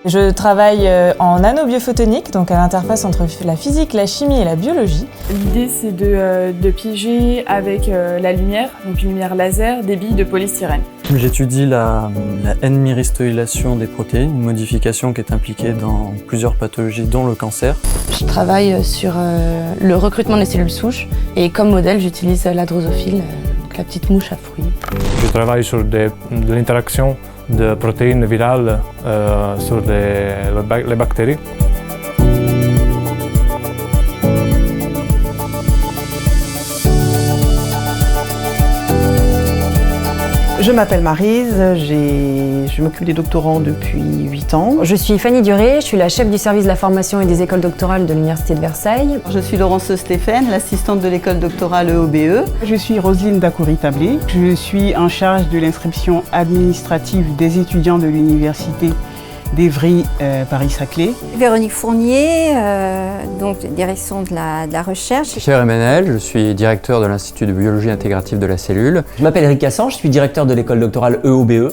Je travaille en nanobiophotonik, donc à l'interface entre la physique, la chimie et la biologie. L'idée, c'est de piéger avec la lumière, donc une lumière laser, des billes de polystyrène. J'étudie la N-myristoylation des protéines, une modification qui est impliquée dans plusieurs pathologies, dont le cancer. Je travaille sur le recrutement des cellules souches et comme modèle, j'utilise la drosophile, donc la petite mouche à fruits. Je travaille sur de l'interaction de protéines virales sur les bactéries. Je m'appelle Maryse, je m'occupe des doctorants depuis 8 ans. Je suis Fanny Duré, je suis la chef du service de la formation et des écoles doctorales de l'Université de Versailles. Je suis Laurence Stéphane, l'assistante de l'école doctorale EOBE. Je suis Roselyne Dacoury-Tablé, je suis en charge de l'inscription administrative des étudiants de l'Université d'Evry Paris-Saclay. Véronique Fournier, donc direction de la recherche. Pierre Emmanuel, je suis directeur de l'Institut de biologie intégrative de la cellule. Je m'appelle Eric Cassan, je suis directeur de l'école doctorale EOBE.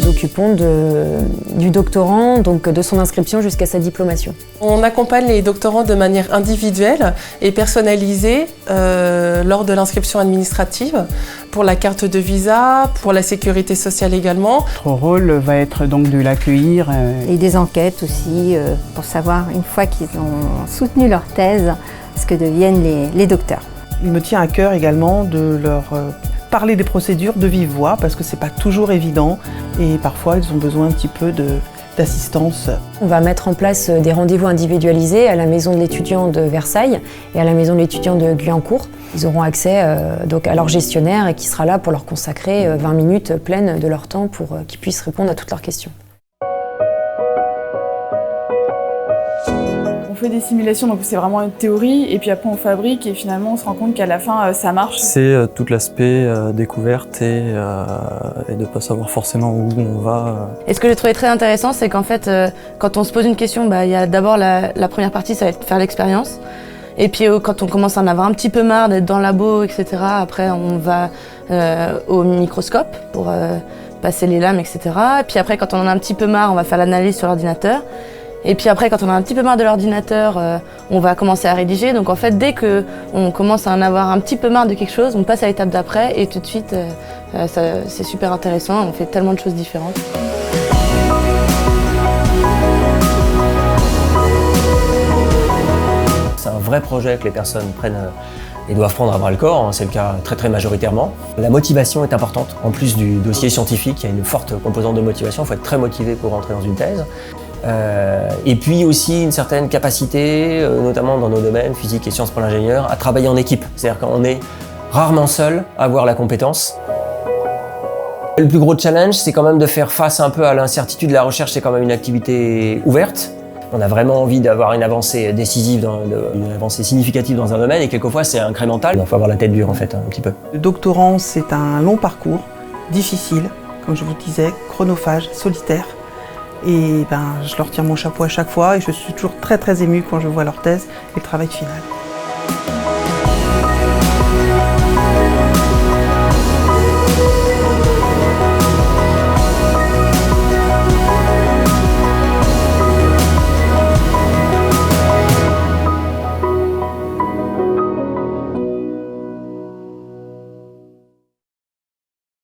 Nous occupons du doctorant, donc de son inscription jusqu'à sa diplomation. On accompagne les doctorants de manière individuelle et personnalisée lors de l'inscription administrative, pour la carte de visa, pour la sécurité sociale également. Notre rôle va être donc de l'accueillir. Et des enquêtes aussi, pour savoir, une fois qu'ils ont soutenu leur thèse, ce que deviennent les docteurs. Il me tient à cœur également de leur parler des procédures de vive voix, parce que c'est pas toujours évident et parfois ils ont besoin un petit peu d'assistance. On va mettre en place des rendez-vous individualisés à la maison de l'étudiant de Versailles et à la maison de l'étudiant de Guyancourt. Ils auront accès donc à leur gestionnaire et qui sera là pour leur consacrer 20 minutes pleines de leur temps pour qu'ils puissent répondre à toutes leurs questions. On fait des simulations, donc c'est vraiment une théorie, et puis après on fabrique et finalement on se rend compte qu'à la fin ça marche. C'est tout l'aspect découverte et de ne pas savoir forcément où on va. Et ce que j'ai trouvé très intéressant, c'est qu'en fait, quand on se pose une question, il y a d'abord la première partie, ça va être faire l'expérience. Et puis quand on commence à en avoir un petit peu marre d'être dans le labo, etc., après on va au microscope pour passer les lames, etc. Et puis après, quand on en a un petit peu marre, on va faire l'analyse sur l'ordinateur. Et puis après, quand on a un petit peu marre de l'ordinateur, on va commencer à rédiger. Donc en fait, dès qu'on commence à en avoir un petit peu marre de quelque chose, on passe à l'étape d'après et tout de suite, c'est super intéressant. On fait tellement de choses différentes. C'est un vrai projet que les personnes prennent et doivent prendre à bras le corps, c'est le cas très majoritairement. La motivation est importante. En plus du dossier scientifique, il y a une forte composante de motivation, il faut être très motivé pour rentrer dans une thèse. Et puis aussi une certaine capacité, notamment dans nos domaines, physique et sciences pour l'ingénieur, à travailler en équipe. C'est-à-dire qu'on est rarement seul à avoir la compétence. Le plus gros challenge, c'est quand même de faire face un peu à l'incertitude. La recherche, c'est quand même une activité ouverte. On a vraiment envie d'avoir une avancée décisive, une avancée significative dans un domaine, et quelquefois c'est incrémental. Il faut avoir la tête dure en fait, un petit peu. Le doctorant, c'est un long parcours, difficile, comme je vous le disais, chronophage, solitaire. Et je leur tire mon chapeau à chaque fois et je suis toujours très émue quand je vois leur thèse et le travail final.